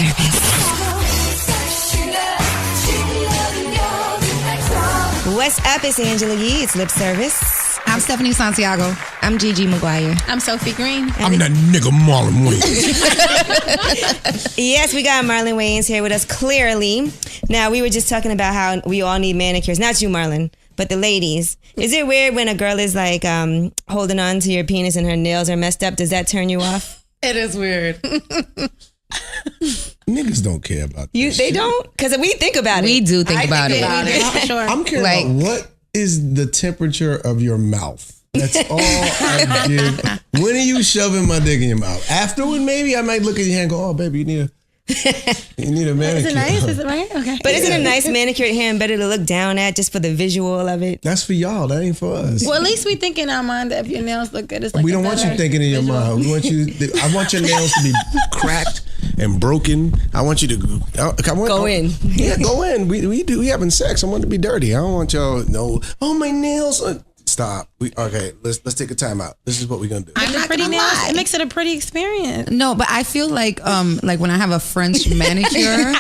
service. What's up? It's Angela Yee. It's Lip Service. I'm Stephanie Santiago. I'm Gigi McGuire. I'm Sophie Green. I'm that nigga Marlon Wayans. Yes, we got Marlon Wayans here with us, clearly. Now, we were just talking about how we all need manicures. Not you, Marlon, but the ladies. Is it weird when a girl is like holding on to your penis and her nails are messed up? Does that turn you off? It is weird. Niggas don't care about that. They don't? Because we think about it. We do think about it. Sure. I'm curious about what is the temperature of your mouth. That's all I give. When are you shoving my dick in your mouth? Afterward, maybe I might look at your hand and go, oh, baby, you need a manicure. Is it nice? Is it right? Okay. But isn't a nice manicured hand better to look down at just for the visual of it? That's for y'all. That ain't for us. Well, at least we think in our mind that if your nails look good, it's like We don't want you thinking in your mind. We want you. I want your nails to be cracked and broken. I want you to Go in. Yeah, go in. We having sex. I want it to be dirty. I don't want y'all. No. Oh, my nails. Stop. Let's take a time out. This is what we're gonna do. I'm not pretty nails. It makes it a pretty experience. No, but I feel like when I have a French manicure,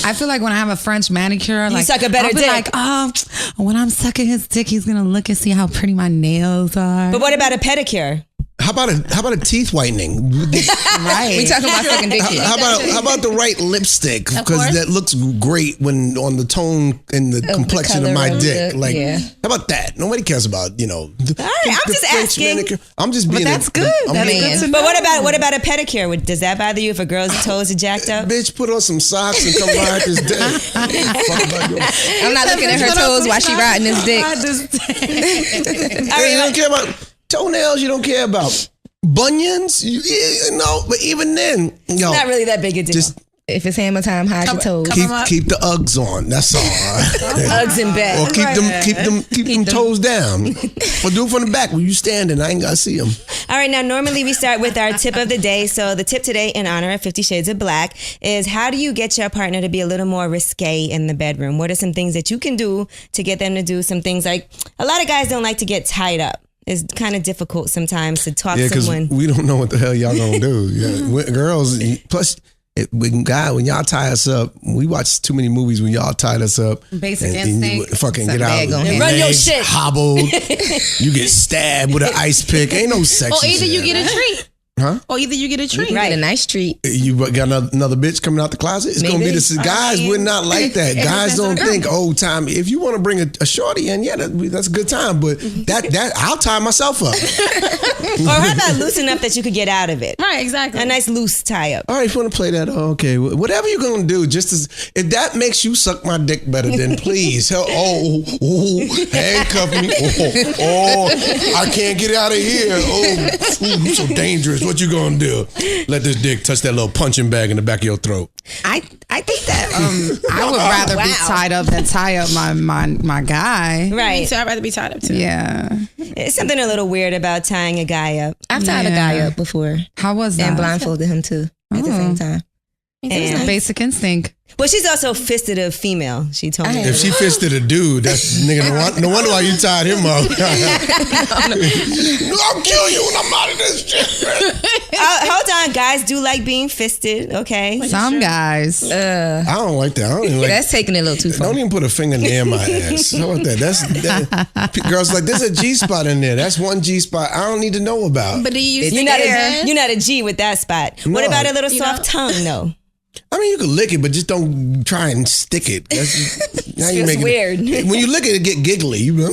I feel like when I have a French manicure, You suck a better I'll be dick. like, when I'm sucking his dick, he's gonna look and see how pretty my nails are. But what about a pedicure? How about a teeth whitening? Right. We talking about sucking dick here. How about the right lipstick? Because that looks great when on the tone and the complexion of my color of dick. the- How about that? Nobody cares about All right, I'm just asking. manicure. I'm just being. But that's good. That's good to know. But what about a pedicure? Does that bother you if a girl's toes are jacked up? Bitch, put on some socks and come ride this dick. Fuck about your- I'm not looking at her toes while she riding this dick. You don't care about toenails. You don't care about bunions. But even then, Not really that big a deal. just If it's hammer time, hide your toes. keep the Uggs on. That's all. Uggs in bed. Or keep them toes down. Or do it from the back when you standing. I ain't gotta see them. All right, now normally we start with our tip of the day. So the tip today in honor of 50 Shades of Black is how do you get your partner to be a little more risque in the bedroom? What are some things that you can do to get them to do some things like a lot of guys don't like to get tied up. It's kind of difficult sometimes to talk someone. We don't know what the hell y'all gonna do. Girls, plus when y'all tie us up, we watch too many movies when y'all tied us up. Basic and instinct. you fucking get Something out bad gonna and Run your legs shit. hobbled. You get stabbed with an ice pick. Ain't no sex. Or either you get a treat. Huh? Or either you get a treat. You get a nice treat. You got another bitch coming out the closet. It's gonna be this. Guys would not like that. Guys don't think time. If you want to bring a shorty in, that's a good time. But that I'll tie myself up. Or how about loose enough that you could get out of it? Right, exactly. A nice loose tie up. All right, if you want to play that, okay. Whatever you're gonna do, if that makes you suck my dick better, then please. Handcuff me. I can't get out of here. You're so dangerous. What you gonna do? Let this dick touch that little punching bag in the back of your throat. I think that I would rather be tied up than tie up my guy. Right. So I'd rather be tied up too. Yeah. It's something a little weird about tying a guy up. I've tied a guy up before How was that? and blindfolded him too at the same time. And, Basic instinct. well, she's also fisted a female, she told me. If she fisted a dude, that's nigga. No wonder why you tied him up. I'll kill you when I'm out of this shit. Hold on, guys do like being fisted, okay? Some guys. I don't like that. I don't even like. That's taking it a little too far. Don't even put a finger near my ass. How about that? Girls like there's a G spot in there. That's one G spot I don't need to know about. But do you use You're the not air? you're not a G with that spot. What No. about a little soft tongue though? I mean, you can lick it, but just don't try and stick it. Now you feels making weird. When you lick it get giggly. You know?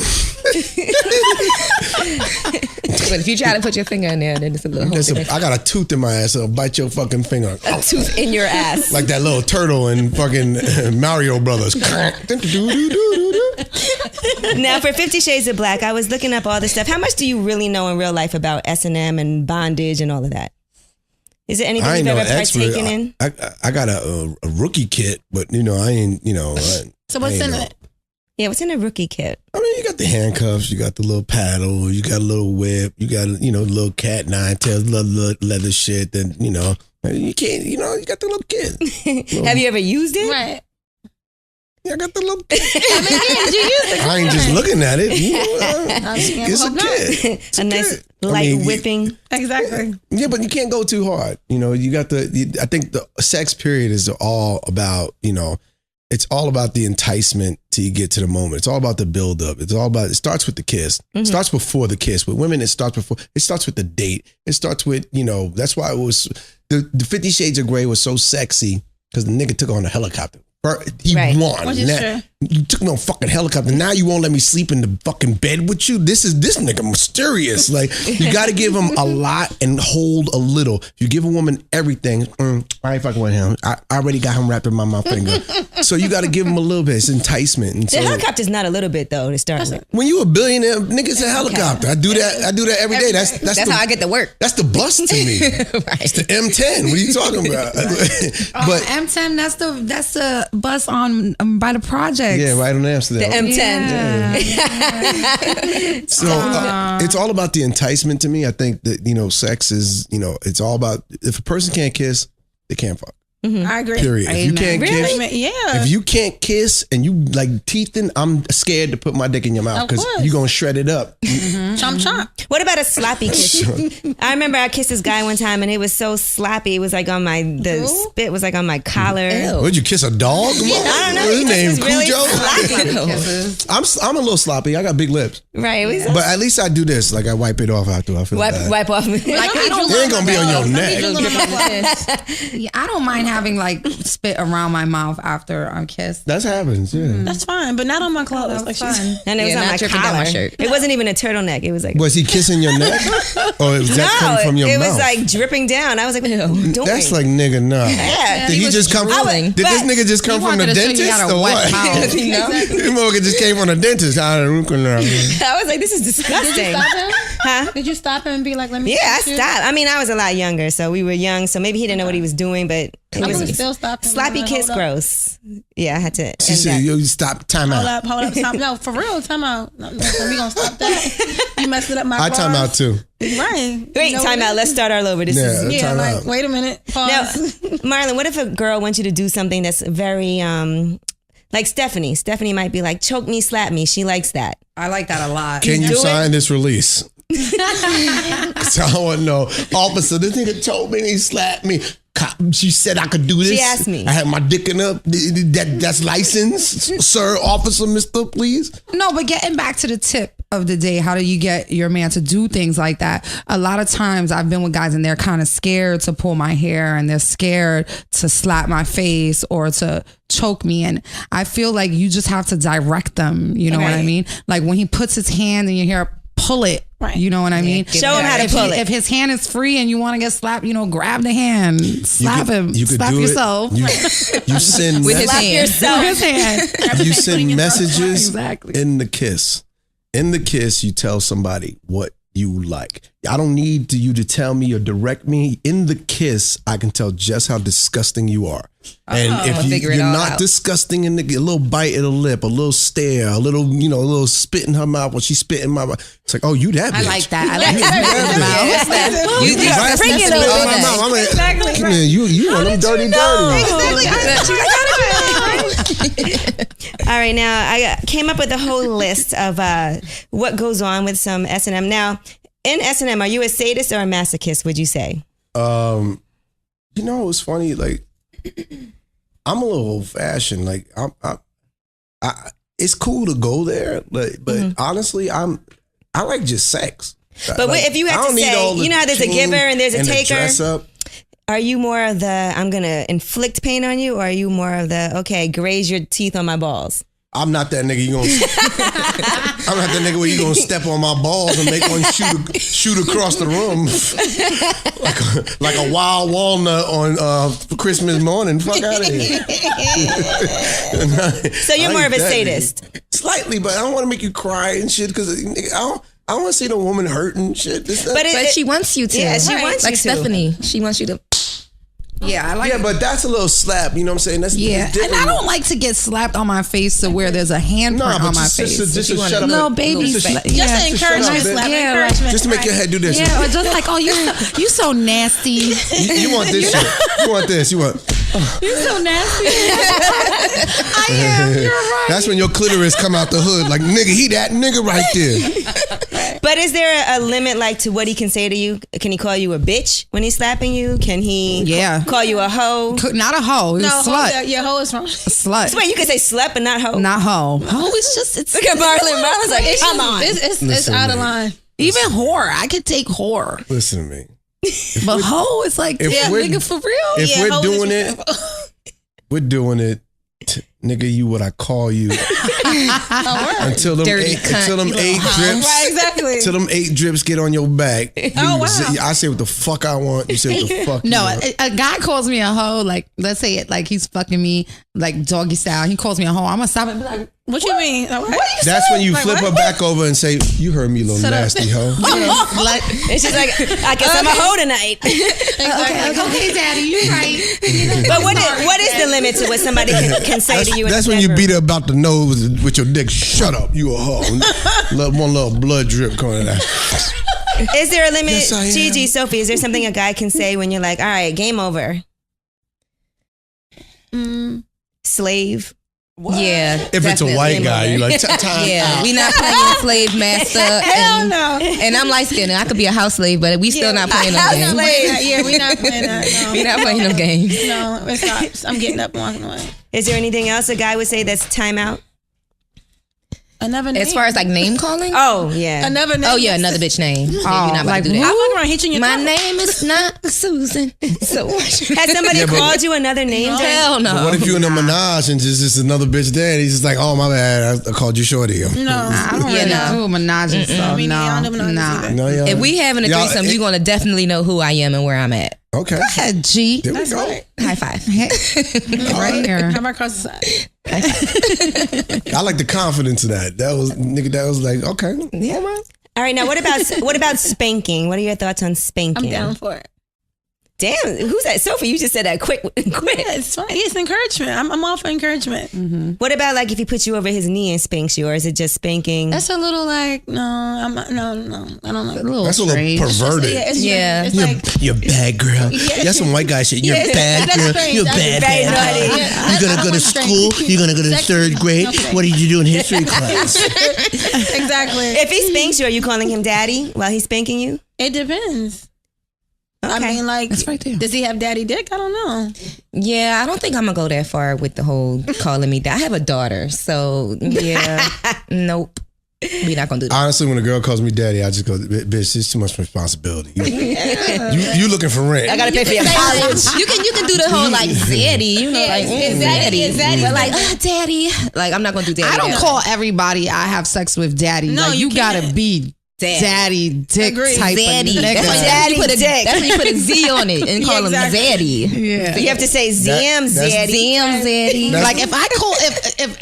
But if you try to put your finger in there, then it's a little hole. I got a tooth in my ass. I'll bite your fucking finger. A tooth in your ass. Like that little turtle in fucking Mario Brothers. Now, for 50 Shades of Black, I was looking up all this stuff. How much do you really know in real life about S&M and bondage and all of that? Is it anything you've ever partaken in? I got a rookie kit, but I ain't. So what's in it? Yeah, what's in a rookie kit? I mean, you got the handcuffs, you got the little paddle, you got a little whip, you got little cat nine tails, little leather shit. Then you can't. You got the little kit. Have you ever used it? Right. Yeah, I got the little. I mean, yeah, you use it. I ain't just looking at it. It's a kid. A nice Light whipping. Exactly. Yeah, but you can't go too hard. You got I think the sex period is all about, it's all about the enticement till you get to the moment. It's all about the build up. It starts with the kiss. It starts before the kiss. With women, it starts with the date. It starts with, that's why it was, the 50 Shades of Grey was so sexy because the nigga took on a helicopter. He won. Which is true. You took me on fucking helicopter. Now you won't let me sleep in the fucking bed with you. This nigga mysterious. Like, you got to give him a lot and hold a little. If you give a woman everything, I ain't fucking with him. I already got him wrapped around my finger. So you got to give him a little bit. It's enticement. And The helicopter's not a little bit though to start with. when you a billionaire, nigga's a helicopter. I do that every day. That's how I get to work. That's the bus to me. It's the M10. What are you talking about? But M10, that's the bus on by the project. yeah, right on Amsterdam. The M10. So it's all about the enticement to me. I think that, sex is, it's all about, if a person can't kiss, they can't fuck. I agree. Period. If you can't kiss, Yeah. if you can't kiss and you like teething, I'm scared to put my dick in your mouth because you're going to shred it up. Chomp chomp. What about a sloppy kiss? I remember I kissed this guy one time and it was so sloppy. It was like the spit was like on my collar. Ew. Would you kiss a dog? I don't know. His He name just was really Cujo? sloppy. I'm a little sloppy. I got big lips. Right. It was But at least I do this. Like I wipe it off after I feel bad. wipe off. Like, I don't It ain't going to be on your neck. Yeah, I don't mind having like spit around my mouth after I'm kissed. That happens, yeah. That's fine, but not on my clothes. That's Like, fun. And it was Yeah, on not my dripping down collar. my shirt. It wasn't even a turtleneck. It was like Was he kissing your neck? Or was that coming from your it mouth? was like dripping down. I was like, what are you doing? That's like nigga, no. Yeah. Did he just come from? drooling. Did this nigga just come He from the wanted to show you dentist how to or wet what? mouth. You know? This motherfucker just came from the dentist. I was like, this is disgusting. Huh? Did you stop him and be like, let me Yeah, I kiss you? stopped. I mean, I was a lot younger, so we were young, so maybe he didn't know what he was doing, but it I was would still stop him. sloppy Like, kiss hold up. gross. Yeah, I had to She end said, that. yo, you stop, time Hold out. up, stop. No, for real, time out. No, we gonna stop that. You messed it up my I bars. time out too. Right. Wait, You know time what out. it Let's is? start all over. This is Yeah, Yeah, time like, out. wait a minute. Pause. now, Marlon. What if a girl wants you to do something that's very like Stephanie? Stephanie might be like, choke me, slap me. She likes that. I like that a lot. Can you do sign this release? So I want to know, officer, this nigga told me and he slapped me. Cop, she said I could do this. She asked me. I had my dick in up. That's licensed, sir, officer, mister, please. No, but getting back to the tip of the day, how do you get your man to do things like that? A lot of times I've been with guys and they're kind of scared to pull my hair and they're scared to slap my face or to choke me. And I feel like you just have to direct them. You know what I Right. mean? Like when he puts his hand in your hair, pull it. Right. You know what I mean? Show him how to If pull he- it. If his hand is free and you want to get slapped, grab the hand, slap him, You could slap do yourself. it. You send With his Slap hand. yourself. His hand. you send messages Exactly. in the kiss. In the kiss, you tell somebody what you like. I don't need you to tell me or direct me. In the kiss, I can tell just how disgusting you are. And if figure it you're all not out. disgusting, in a little bite of the lip, a little stare, a little, a little spit in her mouth when she spit in my mouth. It's like, oh, you that bitch. I like that. I like You that. that You bitch. Right? freaking Spit a in little my bit. mouth. I'm like, Exactly come here, you want them dirty, All right, now I came up with a whole list of what goes on with some S&M. Now, in S&M, are you a sadist or a masochist, would you say? It's funny. Like, I'm a little old fashioned. Like, it's cool to go there, but honestly, I like just sex. But Like, if you I had to don't need say, all the you know how there's a chain giver and there's a the taker? dress up. Are you more of the, I'm going to inflict pain on you, or are you more of the, okay, graze your teeth on my balls? I'm not that nigga. I'm not that nigga where you gonna step on my balls and make one shoot across the room like a wild walnut on Christmas morning. Fuck out of here. So you're I more ain't of a that sadist. nigga. Slightly, but I don't want to make you cry and shit because I don't want to see the woman hurting and shit. But But she wants you to. Yeah, she wants like you to. Stephanie. She wants you to. Yeah, I like. yeah, but that's a little slap. You know what I'm saying? That's Yeah, different. and I don't like to get slapped on my face to where there's a handprint Nah, but on my just face. to shut up. No, baby. Just Yeah. to Just encouragement, shut up, slap Yeah, encouragement. just to make right. your head do this. Yeah, or just like, oh, you so nasty. You want this shit. You want this. You want. You so nasty. I am. You're right. That's when your clitoris come out the hood. Like, nigga, he that nigga right there. But is there a limit like to what he can say to you? Can he call you a bitch when he's slapping you? Can he call you a hoe? Not a hoe. He's a slut. Yeah, hoe is wrong. A slut. So wait, you can say slut but not hoe? Not hoe. Hoe is just, it's Look at Marlon. Marlon's like, come on. It's out of line. even whore. I could take whore. Listen to me. But hoe is like, damn, nigga, for real? If we're doing it, we're doing it. Nigga, you what I call you until them Dirty eight cunt, drips. Right, exactly. Till them 8 drips get on your back. Oh, wow. I say what the fuck I want. You say what the fuck. No, you want. a guy calls me a hoe, like, let's say it like he's fucking me, like doggy style. He calls me a hoe. I'm gonna stop and be like, what you mean? Like, what? That's when you Like, flip what? her back over and say, "You heard me, little nasty hoe." And she's like, I guess I'm a hoe tonight. okay, daddy, you're right. But what is the limit to what somebody can say to you? That's in when the you bedroom? beat her about the nose with your dick. Shut up, you a hoe. One little blood drip coming out. Is there a limit, Yes, I am. Gigi, Sophie? Is there something a guy can say when you're like, all right, game over? Slave. Yeah. If it's a definitely. white guy, you like time Yeah, out. we not playing slave master. Hell no. And I'm light skinned. I could be a house slave, but we still not playing no games. Yeah, we're not playing that. No. We not playing no games. No, it stops. I'm getting up and walking away. Is there anything else a guy would say that's timeout? Another name. As far as like name calling? Oh, yeah. Another name. Oh yeah, another bitch name. Yeah, you're not about like to do I that. walk around hitting your My toe. name is not Susan. So Has somebody Yeah, but- called you another name? hell no. But what if you in a menage and just another bitch there and he's just like, "Oh my bad, I called you shorty." No. I don't really no. do menage, so Me neither. I don't do no. menages Nah. either. No, y'all. If we having a Y'all- threesome, you're gonna definitely know who I am and where I'm at. Okay. Go ahead, G. There we go. Right. High five. Right here. How about across the side? I like the confidence of that. That was like, okay. Yeah. All right, now what about spanking? What are your thoughts on spanking? I'm down for it. Damn, who's that? Sophie, you just said that quick. Yeah, it's fine. It's encouragement. I'm all for encouragement. What about like if he puts you over his knee and spanks you, or is it just spanking? That's a little like no. I'm not, no. I don't know. A little That's a little strange. perverted. Yeah, it's Yeah. It's You're, like you're bad girl. That's some white guy shit. You're a bad that's girl. strange. You're a That's bad very girl. naughty. Yeah, You're gonna I go to want school. strange. You're gonna go to Sex- third grade. Okay. What did you do in history class? exactly. If he spanks you, are you calling him daddy while he's spanking you? It depends. I Okay. mean, like, That's right there. does he have daddy dick? I don't know. Yeah, I don't think I'm gonna go that far with the whole calling me that. I have a daughter, so yeah, nope. We not gonna do that. Honestly, when a girl calls me daddy, I just go, "Bitch, it's too much responsibility. You looking for rent? I gotta pay for your college. You can do the whole like zaddy, you know, like zaddy, but like daddy. Like I'm not gonna do daddy. I don't that call everybody I have sex with daddy. No, like, you you gotta can't. be daddy dick Agreed. type Zaddy. of That's nigga. why Daddy you put a dick. That's when you put a Z on it and call exactly. him zaddy. Yeah. You have to say Zam that's- Zaddy. Damn zaddy. Like if I call if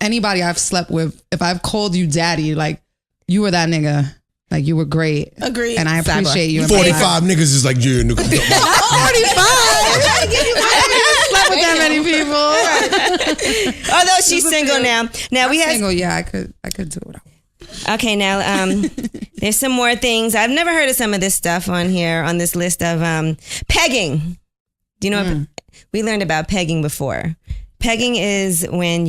anybody I've slept with, if I've called you daddy, like you were that nigga, like you were great, Agreed. and I Sidebar. appreciate you. in my life. 45 niggas is like, yeah, nigga. 45. I slept with that many people. Although she's single now. Now we have Single, yeah, I could do it. okay. Now there's some more things. I've never heard of some of this stuff on here on this list of pegging. Do you know what we learned about pegging before? Pegging is when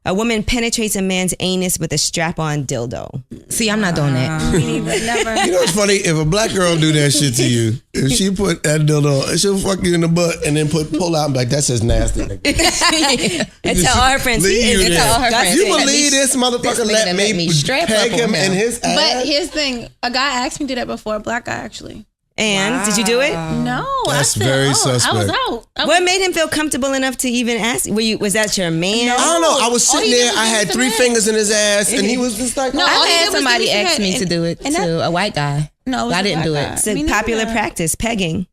a woman penetrates a man's anus with a strap-on dildo. See, I'm not doing that. Me neither. Never. You know what's funny? If a black girl do that shit to you, if she put that dildo, she'll fuck you in the butt and then pull out and be like, that's just nasty. And tell all her friends. Leave he you is there. Tell all her friends. You Let me- believe this motherfucker this nigga let done me, let me strap peg up on him in him. his ass? But here's the thing: a guy asked me to do that before. A black guy actually. And did you do it? No, That's I said, very I suspect. was out. What made him feel comfortable enough to even ask? Was that your man? I don't know. I was All sitting he did there. was I had dance 3 to fingers in his ass, and he was just like, No, oh. all I've he had did was somebody give me ask me head to do it and that- to a white guy. No, it was I a didn't black do guy. it. It's a Me popular neither. practice, pegging.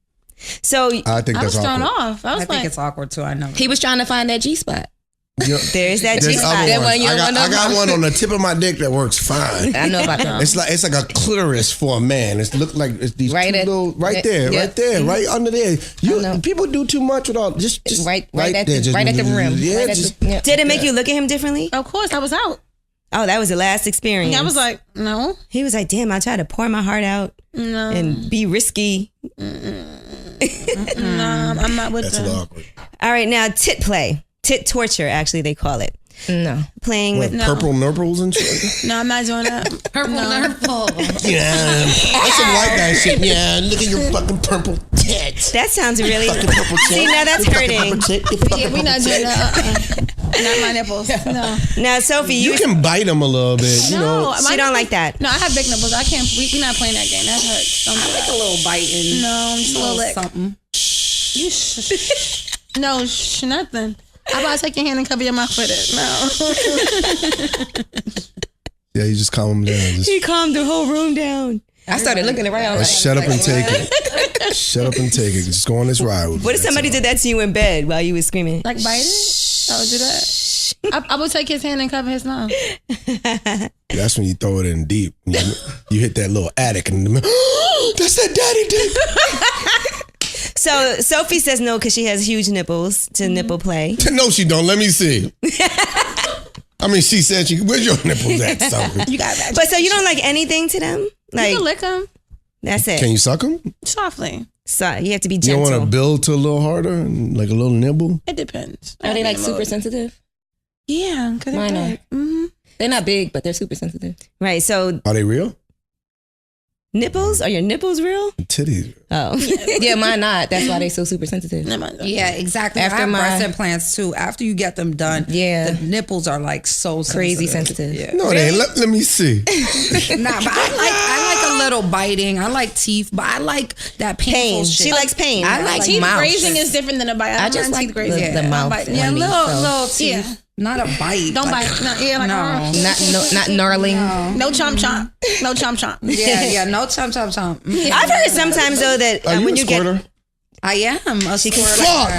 So I think I was that's thrown awkward. off. I was I think like, it's awkward too. I know. He was trying to find that G spot. there's that There's G-spot. other That ones. one you I don't got know. one on the tip of my dick that works fine. I know about that. It's like a clitoris for a man. It look like it's these Right two at- little, right there, yeah. right there, right under there. know. People do too much with all just Right at there, the just- right at the rim. Yeah, Right at just the, yeah. Did it make you look at him differently? of course, I was out. Oh, that was the last experience. I was like, no, he was like, damn, I tried to pour my heart out no, and be risky. no, I'm not with that's a them. little awkward. All right, now tit play. Tit torture, actually, they call it. No. playing with? Purple nurples and shit. No, I'm not doing that. Purple nurple. Yeah, that's some white guy shit. Yeah, look at your fucking purple tits. That sounds really. Fucking purple tits. See, now that's hurting. Yeah, we're not doing that. Not my nipples. No. Now, Sophie, You can bite them a little bit. You know. my she don't nipples- like that. No, I have big nipples. I can't. We're not playing that game. That hurts. Don't do that. A little biting. No, I'm just a little lick. Something. You no, nothing. How about I take your hand and cover your mouth with it? No. Yeah, you just calm them down. Just He calmed the whole room down. I started looking around. Like, shut up and take it. Shut up and take it. Just go on this ride with me. What if somebody did that to you in bed while you was screaming? Like biting? I would do that. I would take his hand and cover his mouth. That's when you throw it in deep. You hit that little attic and that's that daddy dick. So Sophie says no because she has huge nipples to nipple play. No, she don't. Let me see. I mean, she said where's your nipples at, Sophie? You got that. But so you don't like anything to them? Like You can lick them that's it. Can you suck them? softly. So you have to be You don't gentle. want to build to a little harder, and like a little nibble? It depends. Are they like super sensitive? Yeah, because they're Mine are. big. Mm-hmm. They're not big, but they're super sensitive. Right. So Are they real? nipples? Are your nipples real? Titties. Oh. Yeah, mine not. That's why they so super sensitive. Never mind. Yeah, exactly. After I have my- breast implants too. After you get them done, Yeah. the nipples are like so Crazy sensitive. sensitive. Yeah. No, they ain't. Let me see. Nah, but I like a little biting. I like teeth, but I like that painful Pain. shit. She likes pain. I like Teeth mouth. grazing is different than a bite. I just like teeth grazing. the mouth. Bite. yeah, on me, little so. little teeth. Yeah. Not a bite. Don't like, bite. No, yeah, like No. Not gnarling. no chomp chomp. No chomp chomp. Yeah, no chomp chomp chomp. I've heard sometimes though that Are you when a you squirter? get, I am a squirter. Fuck!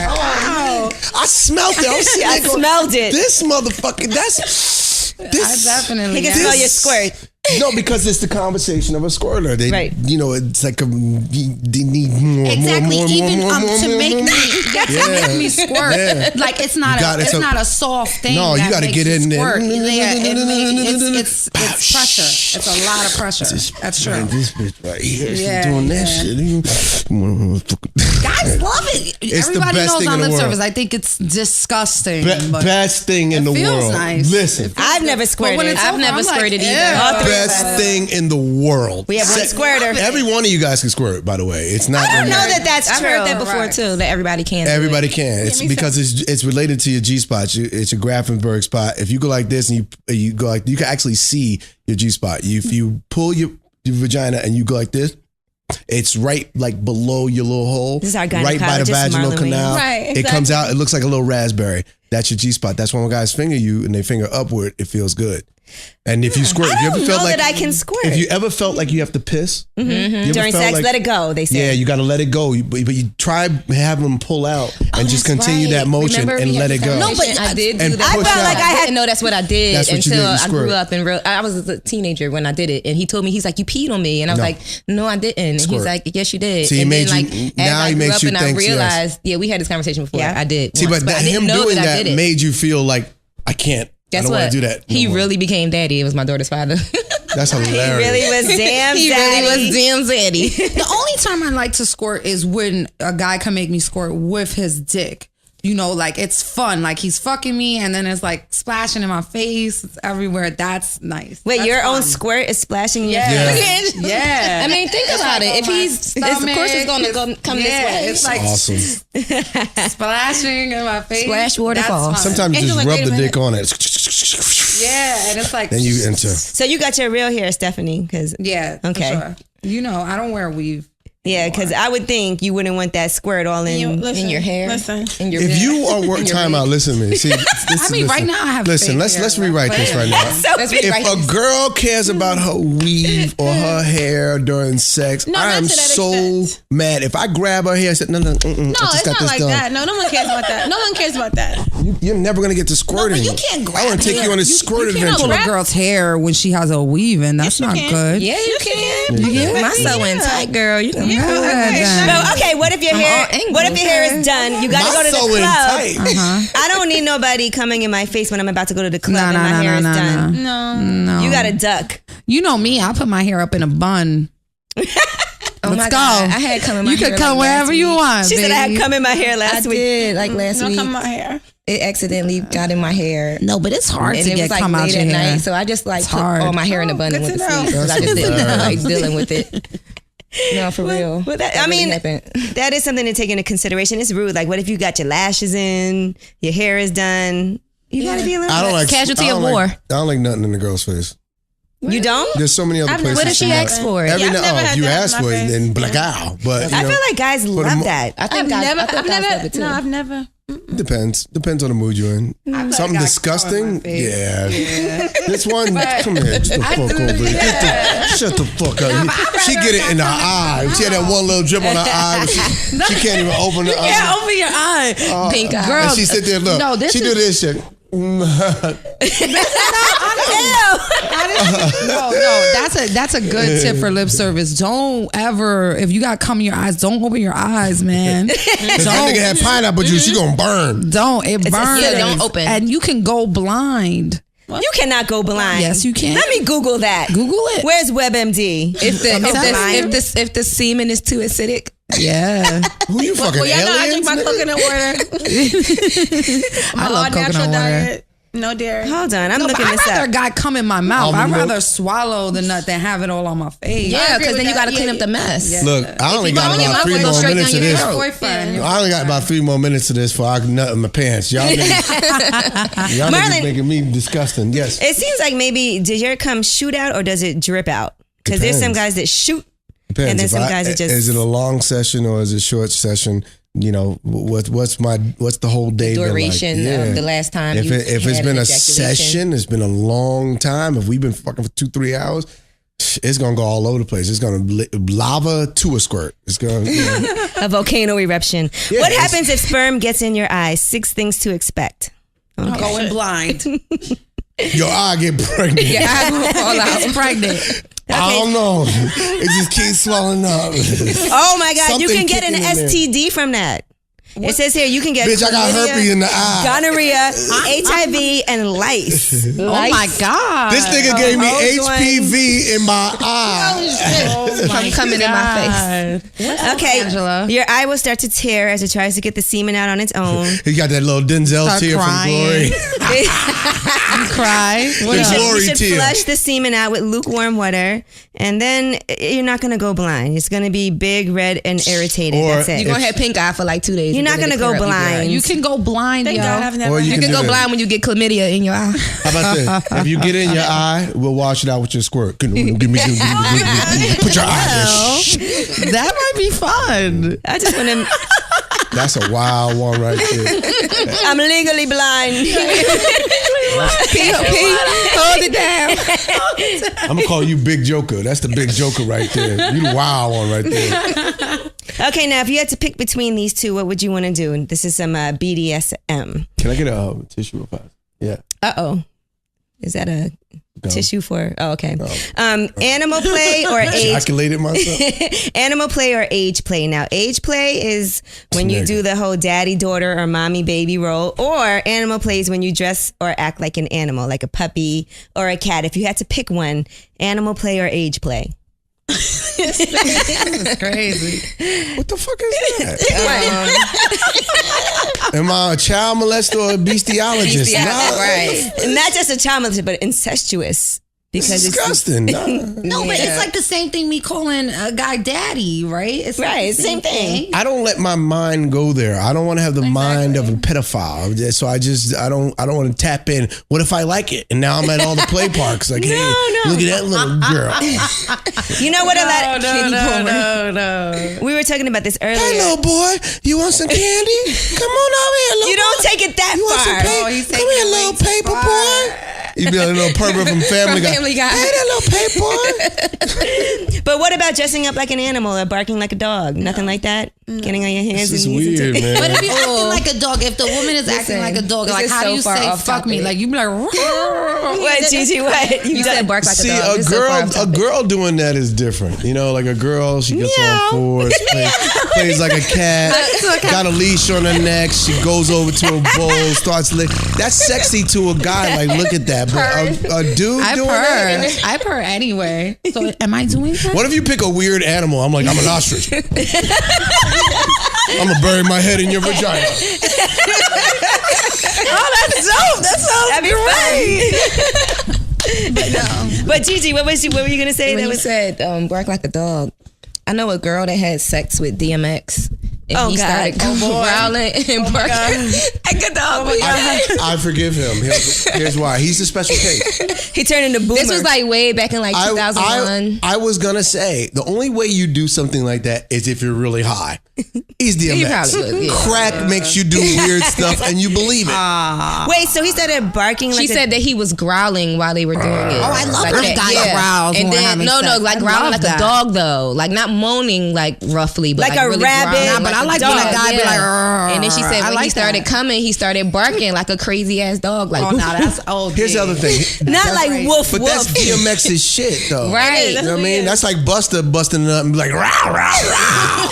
I smelled it. I smelled it. This motherfucker. This. I definitely He can am. smell your squirt. No, because it's the conversation of a squirter. They, Right. You know, it's like they need more, Exactly, more, even more, more, to more, make more, me more. to make me squirt. Yeah. Like it's not You got it. it's So- not a soft thing. No, you that gotta makes get you in there. squirt. Yeah, it's pressure. It's a lot of pressure. That's true. Man, this bitch right here, she's Yeah, doing that yeah. shit. Guys love it. It's the Everybody best knows thing on in the lip world. service. I think it's disgusting. but Best thing in the feels world. nice. Listen, I've never squirted. when it's I've over, never I'm like, squirted ew. either. All three of us. best thing in the world. We have one squirter. Every one of you guys can squirt, by the way. It's not. I don't know that that's I've true. heard that before Right. too. That everybody can. do Everybody it. can. It's because it's related to your G spot. It's your Grafenberg spot. If you go like this and you go like, you can actually see your G spot. If you pull your vagina and you go like this, it's right like below your little hole. This is our right by the gynecologist, vaginal Marlon canal. Wayans. Right, It comes out. It looks like a little raspberry. That's your G spot. That's when guys finger you and they finger upward. It feels good. And if you squirt, if you I ever don't felt know like that I can squirt. if you ever felt like you have to piss you ever During felt sex, like- let it go, they say. Yeah, you got to let it go. But you try having them pull out and just That's continue right. that motion Remember and we let had it this go. No, but conversation? I did do and that. push I felt out. like I had- didn't know that's what I did That's what you until did, you I squirt. grew up and I was a teenager when I did it, and he told me, he's like, you peed on me, and I was No. like, no, I didn't. And Squirt. he's like, yes, you did. See, he and made then, you- like, now as I he grew makes up you and I think, yes. realized, yeah, we had this conversation before. Yeah. I did. See, once, but I him didn't know doing that I that did it. made you feel like I can't. Guess I don't what? want to do that. no He more. really became daddy. It was my daughter's father. That's He hilarious. really was damn he zaddy. really was damn zaddy. The only time I like to squirt is when a guy can make me squirt with his dick. You know, like it's fun. Like he's fucking me and then it's like splashing in my face. It's everywhere. That's nice. Wait, That's your fun. own squirt is splashing in your Yeah. face? Yeah. I mean, think about it. If he's, of course, it's gonna come this way. It's like Awesome. splashing in my face. Splash waterfall. That's fun. Sometimes you Angel, just like, rub wait a the dick minute. on it. Yeah, and it's like Then you enter. So you got your real hair, Stephanie? Because yeah. for Okay. sure. You know, I don't wear weave. yeah, because I would think you wouldn't want that squirt all in. in your hair, Listen. in your If you are work time out, listen to me. See, I mean, right now I have Listen, fake let's hair, rewrite but- this right now. Let's be If right. a girl cares about her weave or her hair during sex, No, I not am to that so extent. mad. If I grab her hair and said, no, No, I just it's got not this like done. that. No one cares about that. No one cares about that. You're never gonna get to squirting. you can't grab I want to take you on a squirt You can't pull adventure. a girl's hair when she has a weave in. That's not can. good. Yeah, you can. can. My sewing tight, girl. You can. So, okay, what if your hair? all angles. What if your hair is done? You got to My go to the sewing club. tight. I don't need nobody coming in my face when I'm about to go to the club and my hair is done. No. No. You got to duck. You know me. I put my hair up in a bun. Oh Let's my go. God. I had come in my You hair could come like wherever last you week. want. She said I had baby. come in my hair I last week. did like last Don't week. come in my hair. It accidentally got in my hair. No, but it's hard And to it get was like come out late your at hair. night, so I just like It's put hard. all my hair in a bun and good went to to know. sleep because I just didn't feel like dealing with it. No, for real. Well, that, That I mean, really happened. that is something to take into consideration. It's rude. Like, what if you got your lashes in, your hair is done? You gotta be a little. I don't like Casualty I don't of like- war. I don't like nothing in the girl's face. You don't? There's so many other I've never- places. What if she to asks go. for it? Every Yeah, I've now, never if had you that in ask my for it, face. then black out. But you I know, feel like guys a love mo- that. I think guys love it too. I've never. depends on the mood you're in. Something got disgusting. caught in my face. Yeah. This one, come here, get the fuck over here. Shut the fuck up. She get it in her eye. She had that one little drip on her eye. But she can't even open the eye. Yeah, open your eye. Pink eye. Girl, And she sit there, look. no, this she is- do this shit. No, that's a good tip for lip service. Don't ever, if you got cum in your eyes, don't open your eyes, man. Cause that nigga had pineapple juice, she gonna burn. Don't. It burns. Yeah, don't open. And you can go blind. You cannot go blind. Yes, you can. Let me Google that. Google it. Where's WebMD? If the semen is too acidic, yeah. Who you fucking Well, y'all know I drink aliens? my nigga? coconut water. I love coconut all-natural water. diet, no dairy. Hold on, I'm No, but looking I'd this rather up. a guy come in my mouth. Almond I'd milk? rather swallow the nut than have it all on my face. yeah, agree because with then you that. got to clean Yeah, up the mess. Look, I only got don't get about my 3 foot, go more straight minutes down of your this. throat. Boyfriend. I only got about 3 more minutes of this before I can nut in my pants. Y'all niggas Marlon- making me disgusting. Yes. It seems like maybe does your cum shoot out or does it drip out? Because there's some Depends. guys that shoot. Depends. And then If some guys that just- is it a long session or is it a short session? You know, what's the whole day been like? Duration of the last time If you it's had been an a ejaculation. session, it's been a long time. If we've been fucking for 2-3 hours, it's gonna go all over the place. It's gonna lava to a squirt. It's gonna. You know, A volcano eruption. Yeah, What it's- happens if sperm gets in your eyes? 6 things to expect. Going blind. your eye get pregnant. Your eyes will fall out. It's pregnant. I don't know. It just keeps swelling up. Oh my God, you Something can get an kicking in there. STD from that. It says here you can get Bitch, I got chlamydia, herpes in the eye. gonorrhea, HIV, and lice. Oh my God. This nigga gave me hold on. HPV in my eye. From coming in my face. Okay, Angela? your eye will start to tear as it tries to get the semen out on its own. He got that little Denzel Start tear crying. from Glory. Cry. What The else? glory You should tear. flush the semen out with lukewarm water, and then you're not gonna go blind. It's gonna be big, red, and irritated. Or That's it. You're going to have pink eye for like 2 days. You're not and then gonna it go clear up your blind. eye. You can go blind, Thank yo. God I've never. Or You can do go this. blind when you get chlamydia in your eye. How about this? If you get it in your eye, we'll wash it out with your squirt. Give me. Put your eye there. That might be fun. I just want to. That's a wild one right there. I'm legally blind. Hold it down. I'm gonna call you Big Joker. That's the Big Joker right there. You the wild one right there. Okay, now if you had to pick between these two, what would you want to do? This is some BDSM. Can I get a tissue real fast? Yeah. Is that a Go. tissue for? Oh, okay. Animal play or age? Ejaculated myself. Animal play or age play? Now, age play is when you Nigga. do the whole daddy daughter or mommy baby role, or animal play is when you dress or act like an animal, like a puppy or a cat. If you had to pick one, animal play or age play? That's crazy. What the fuck is that? Am I a child molester or a bestiologist? Nah, Right. Not just a child molester, but incestuous. It's Because it's disgusting. Nah. No, but it's like the same thing me calling a guy daddy, right? It's like Right, the it's the same thing. I don't let my mind go there. I don't want to have the mind of a pedophile. So I don't want to tap in. What if I like it? And now I'm at all the play parks. Like, hey, no. look at that little girl. You know what? no. We were talking about this earlier. Hey, little boy, you want some candy? Come on over here, little You don't take it that You want some far. paper? he's Come taking here, it little way too paper far. boy. You be like a little pervert from Family Guy. Family Guy. Hey, that little paper boy. But what about dressing up like an animal or barking like a dog? Nothing like that? Getting on your hands This is and knees. weird, man. But if you acting like a dog, if the woman is acting like a dog, this like is how so do you far say off fuck me? topic. Like you be like, What, Gigi? What? You said bark like See, a dog. a This is so far off girl, topic. doing that is different. You know, like a girl, she gets on fours, plays like a cat, got a leash on her neck. She goes over to a bowl, starts lick. That's sexy to a guy. Like, look at that. But a dude I doing that. purr. I purr anyway. So am I doing that? What if you pick a weird animal? I'm like, I'm an ostrich. I'm gonna bury my head in your vagina. Oh, that's dope. That sounds great. But Gigi, what were you gonna say? When That you was said bark like a dog, I know a girl that had sex with DMX. And Oh, he God. started growling and barking like a dog. I forgive him. Here's why. He's a special case. he turned into Boomer. This was like way back in like 2001. I was gonna say the only way you do something like that is if you're really high. He's DMX. He probably would, yeah. Crack makes you do weird stuff and you believe it. Wait, so he started barking like She said that he was growling while they were doing it. Oh, I love like when that, guys yeah. growls And when we're then having no, sex. like I growling love like that. a dog though, like not moaning like roughly, but Like a really rabbit. growling Nah, but I like a when a dog, guy be like, "Arr." And then she said I when he like started that. coming, he started barking like a crazy ass dog. Like Oh, no, that's Here's the other thing. not like right. woof But woof. that's DMX's shit though. right. You know what I mean? That's like Buster busting it up and be like, rah, rah, rah.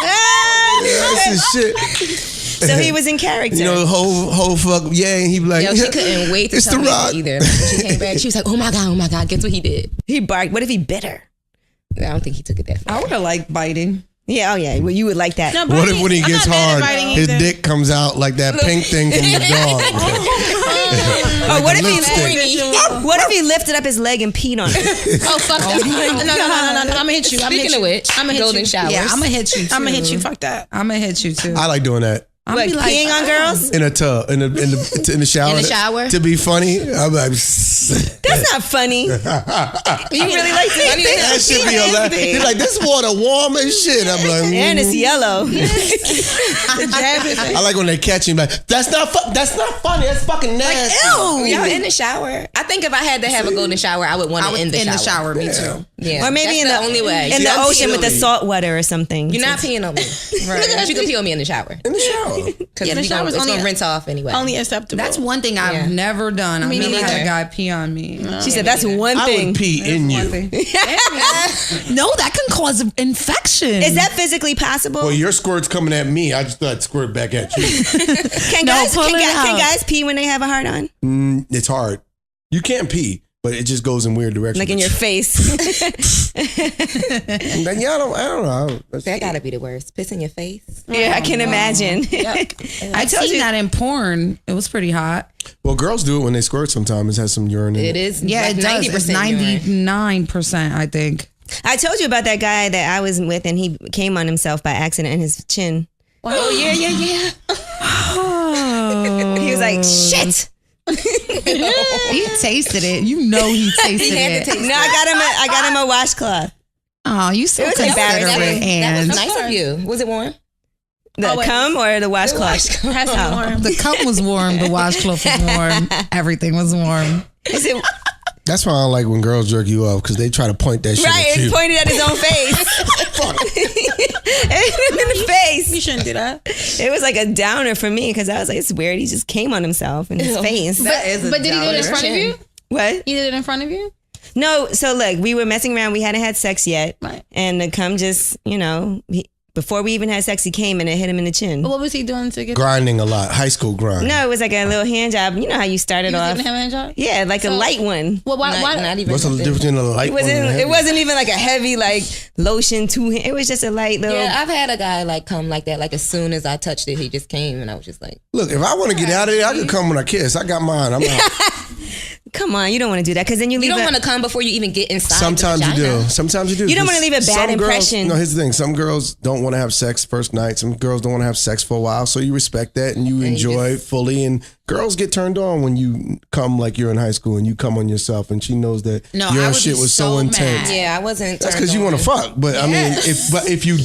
That's his shit. So he was in character. You know, the whole fuck, yeah, and he be like, Yo, she couldn't wait to it's tell the me rock. either. Like, when she came back, she was like, oh my God, guess what he did? He barked. What if he bit her? I don't think he took it that far. I would have liked biting. Yeah, oh yeah. Well, you would like that. No, What if biting- when he I'm gets not mad at hard, biting his either. dick comes out like that pink thing from the dog? Or what if lipstick. what if he lifted up his leg and peed on it? Oh fuck that! No, I'm gonna hit you. Speaking of which, I'm gonna hit golden you. showers. Yeah, I'm gonna hit you. I'm gonna hit you. Fuck that. I'm gonna hit you too. I like doing that. I'm What, be like, peeing on girls? In a tub, in the shower. In the shower? To be funny, I'm like, That's not funny. You really like to that should be hilarious. He's like, this water warm as shit. I'm like, and it's yellow. I like when they catch him. Like, that's not funny. That's fucking nasty. Y'all in the shower. I think if I had to have a golden shower, I would want to in the shower. Me too. Yeah. Or maybe That's in the only way. in You're the not ocean peeing with on the me. salt water or something. You're not peeing on me. Right. But you can pee on me in the shower. In the shower. Because Yeah, the it's shower's going only- to rinse off anyway. Only acceptable. That's one thing I've Yeah. never done. I've Me never had neither. a guy pee on me. She said that's one I thing. would pee in you. No, that can cause infection. Is that physically possible? Well, your squirt's coming at me. I just thought I'd squirt back at you. Can No, guys pull it can out. guys pee when they have a heart on? It's hard. You can't pee, but it just goes in weird directions. Like in your face. Then, yeah, I don't know. That got to be the worst. Piss in your face. Yeah, I can imagine. I've seen that in porn. It was pretty hot. Well, girls do it when they squirt sometimes. It has some urine in it. It is Yeah, like it does. It's 99%, I think. I told you about that guy that I was with and he came on himself by accident in his chin. Oh, yeah. He was like, shit. He tasted it. You know he tasted had it. to taste No, I got him a washcloth. Oh, you so It was considerate, embarrassing. That was and nice of you. Was it warm? The cum or the washcloth? Has some warm. the cup was warm, the washcloth was warm, everything was warm. Is it That's why I don't like when girls jerk you off because they try to point that shit right? at He you. pointed at his own face. In the You face. shouldn't do that. It was like a downer for me because I was like, it's weird. He just came on himself in his face. But did he do it in front of you? What? He did it in front of you? No, so look, we were messing around. We hadn't had sex yet. Right. And the cum just, before we even had sex, he came and it hit him in the chin. But what was he doing to get? Grinding a lot. High school grind. No, it was like a little hand job. You know how you started He was off? giving him a hand job? Yeah, like a So- light one. Well, why? Not even. What's the nothing. difference between a light It one and a wasn't. heavy? It wasn't even like a heavy like lotion it was just a light little. Yeah, I've had a guy like come like that. Like as soon as I touched it, he just came, and I was just like, Look, if I want to get out of there, I could come when I kiss. I got mine. I'm out. Come on, you don't want to do that because then you leave. you don't a- want to come before you even get inside. Sometimes the you vagina. do. Sometimes you do. You don't wanna leave a bad Some girls- impression. No, here's the thing. Some girls don't want to have sex first night. Some girls don't want to have sex for a while. So you respect that and you enjoy it fully. And girls get turned on when you come like you're in high school and you come on yourself. And she knows that No, I your would shit be was so so intense. mad. Yeah, I wasn't. That's because you want to fuck. But I mean, if you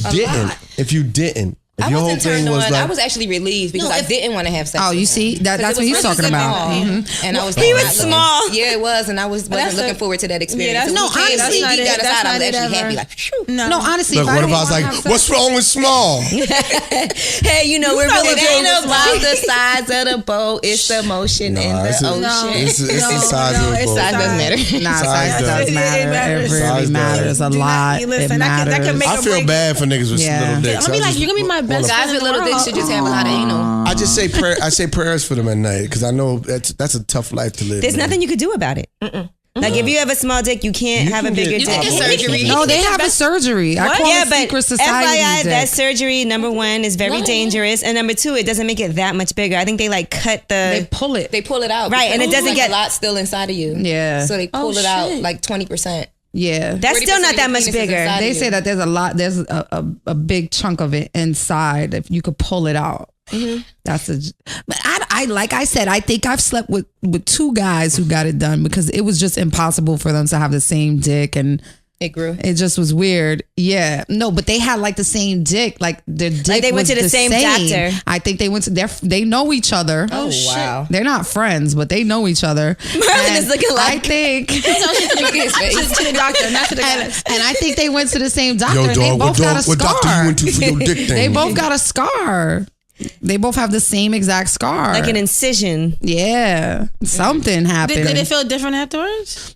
didn't, If I your whole wasn't thing turned was on. like, I was actually relieved because I didn't want to have sex. Oh, with you him. see? That's 'Cause what it he's was talking really about. small. Mhm. And I was He like, was not small. looking- Yeah, it was, and I wasn't that's looking a- forward to that experience. that's- So no, when he came, honestly, deep down that's inside, I not was it actually ever. happy. Like, phew. No, honestly, look, if what if I didn't was wanna like, have sex what's wrong with small? Hey, you know, we're It really ain't doing about the size of the boat. It's the motion in the it's ocean. it's the size of the it's boat. Size doesn't matter. Nah, Size size does. does matter. It matters. It really Size does. matters a Do not- lot. listen, It that matters. can make I or feel break. bad for niggas with Yeah. little dicks. I'm be like, you're gonna be my best Guys with little dicks should just have a lot of anal. I just say prayer. I say prayers for them at night because I know that's a tough life to live. There's man. nothing you could do about it. Like if you have a small dick, you can't have a can bigger get- dick. You can get surgery. No, they have a surgery. I call Yeah, it but secret society. FYI, dick. that surgery, number one, is very dangerous, and number two, it doesn't make it that much bigger. I think they like cut They the. pull it. They pull it out. Right, and it because doesn't there's get- a lot still inside of you. Yeah. So they pull it out shit. like 20%. Yeah. That's still 40% not of that your much penis is bigger. inside. They of say you. that there's a big chunk of it inside if you could pull it out. That's but I like I said, I think I've slept with two guys who got it done because it was just impossible for them to have the same dick, and It grew. it just was weird. Yeah, no, but they had like the same dick, like their dick. they went was to the same doctor. I think they went to they know each other. Oh, wow. They're not friends, but they know each other. Marlon is looking I like- think. Look at his face. To the doctor, not to the guys. And I think they went to the same doctor. Yo, and they dog, both got a scar. what doctor you went to for your dick thing? They both got a scar. They both have the same exact scar. Like an incision. Yeah, something happened. Did it feel different afterwards?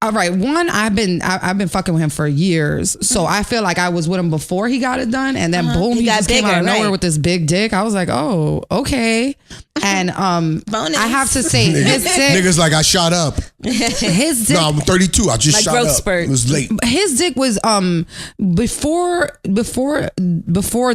All right, one, I've been fucking with him for years, so I feel like I was with him before he got it done, and then boom, he got just came out bigger, of nowhere right. with this big dick. I was like, oh, okay. And Bonus. I have to say, his dick, Niggas like I shot up. his dick, No, I'm 32. I just Like shot growth up. spurt. It was late. his dick was before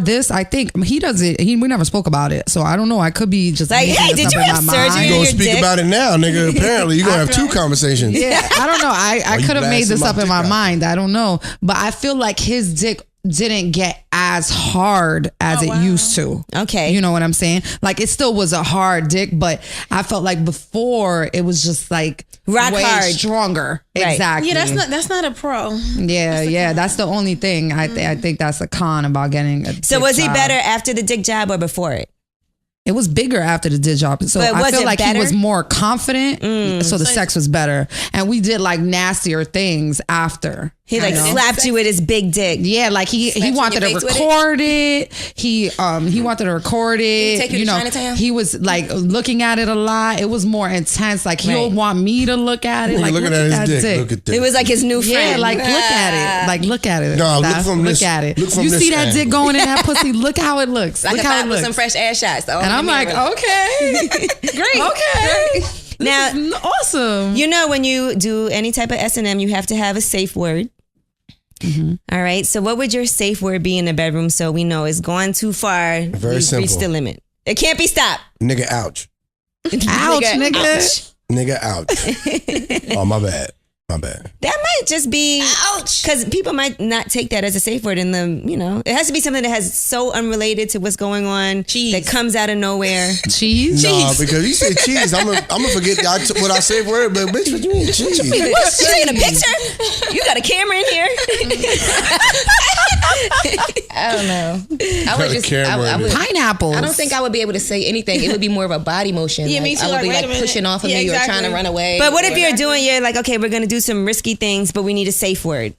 this. I think he doesn't. We never spoke about it, so I don't know. I could be just Like, making hey, this did up you in have my surgery? mind. You gonna your speak dick? about it now, nigga? Apparently, you're gonna have two conversations. Yeah, I don't know. I you could have made blasting this my up in dick my out? mind. I don't know, but I feel like his dick didn't get as hard as it used to. Okay. You know what I'm saying? Like it still was a hard dick, but I felt like before it was just like Rock way hard. stronger. Right. Exactly. Yeah, that's not a pro. Yeah, that's the only thing. I think that's a con about getting a So dick was he job. better after the dick job or before it? It was bigger after the dick job. So But I was feel it like better? he was more confident. So the sex was better. And we did like nastier things after. He like you know? slapped you with his big dick. Yeah, like he you wanted to in your face with record it. He wanted to record it. take you to Chinatown? He was like looking at it a lot. It was more intense. Like he'll Right. want me to look at it. You're Like looking look at that his dick. Look at this. It was like his new yeah, friend. like look at it. Like look at it. No, look Steph. from this- at it. look from you this see that dick angle. going in that pussy? Look how it looks. Like look if how I it put looks. some fresh ass shots. And I'm like, okay, great, okay. Now, This is awesome. you know, when you do any type of S&M, you have to have a safe word. All right. So what would your safe word be in the bedroom so we know it's gone too far? Very We've simple. reached the limit. It can't be stopped. Nigga, ouch. Ouch, nigga. Nigga, ouch. Oh, my bad. My bad. That might just be Ouch. because people might not take that as a safe word in the, you know, it has to be something that has so unrelated to what's going on Cheese. that comes out of nowhere. Cheese. No, because you said cheese. I'm gonna forget what I say word, but bitch, what you mean cheese? You taking a picture? You got a camera in here? I don't know. I would just. camera I in would, it. Pineapples. I don't think I would be able to say anything. It would be more of a body motion. Yeah, like, me too. I would Like, be wait a like minute. pushing off of Yeah, me or exactly. trying to run away. But what if or- you're doing, you're like, okay, we're going to do some risky things, but we need a safe word.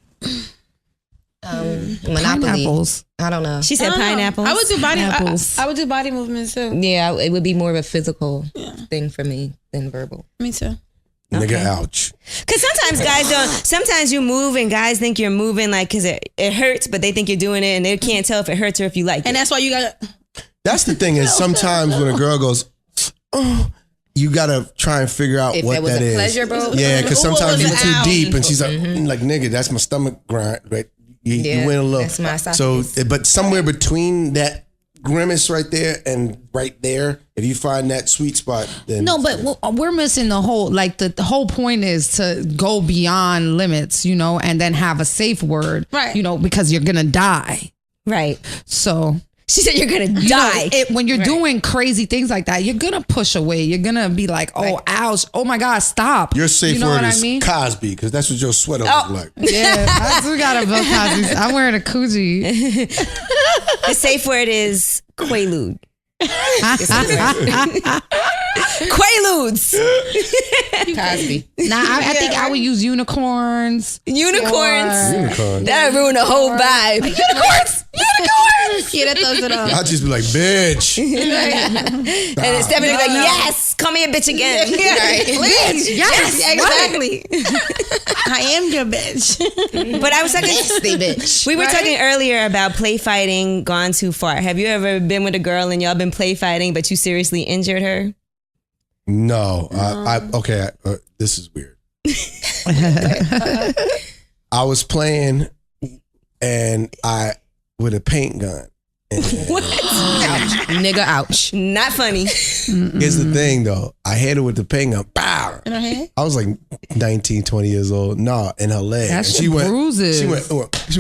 Monopoly? Pineapples. I don't know. She said I don't know. pineapples. I would do body. Pineapples. I would do body movements too. Yeah, it would be more of a physical thing for me than verbal. Me too. Nigga, ouch. Because sometimes guys don't, sometimes you move and guys think you're moving like, because it hurts, but they think you're doing it and they can't tell if it hurts or if you like And it. that's why you got. That's the thing is sometimes when a girl goes, oh, you gotta try and figure out If what that was that a is. pleasurable- Yeah, because What sometimes was you're it too out? deep, and she's like, nigga, that's my stomach grind. Right? You Yeah, went a little. that's my so, esophagus. but somewhere between that grimace right there and right there, if you find that sweet spot, then No, but we're missing the whole, like the whole point is to go beyond limits, you know, and then have a safe word, Right. you know, because you're going to die. Right. So She said you're gonna You know, die. when you're doing crazy things like that, you're gonna push away. You're gonna be like, oh, ouch. Oh my God, stop. Your safe You know word what is I mean? Cosby, because that's what your sweater look like. Yeah, I do got a Bill Cosby. I'm wearing a Coogee. The safe word is Quaalude. Quaaludes. Cosby. Nah, I think I would use unicorns. Unicorns. Unicorn. That'll ruin the whole vibe. Unicorns. Unicorns. Yeah, that throws it off. I'll just be like, bitch. And then Stephanie's like, yes, call me a bitch again. Bitch, Yes, exactly. I am your bitch. But I was talking, Stay bitch. we were talking earlier about play fighting gone too far. Have you ever been with a girl and y'all been play fighting, but you seriously injured her? No. This is weird. I was playing with a paint gun. What? Ouch. Nigga, ouch. Not funny. Here's the thing, though. I hit her with the paint gun. Pow! In her head? I was like 19, 20 years old. Nah, in her leg. That And shit bruises. She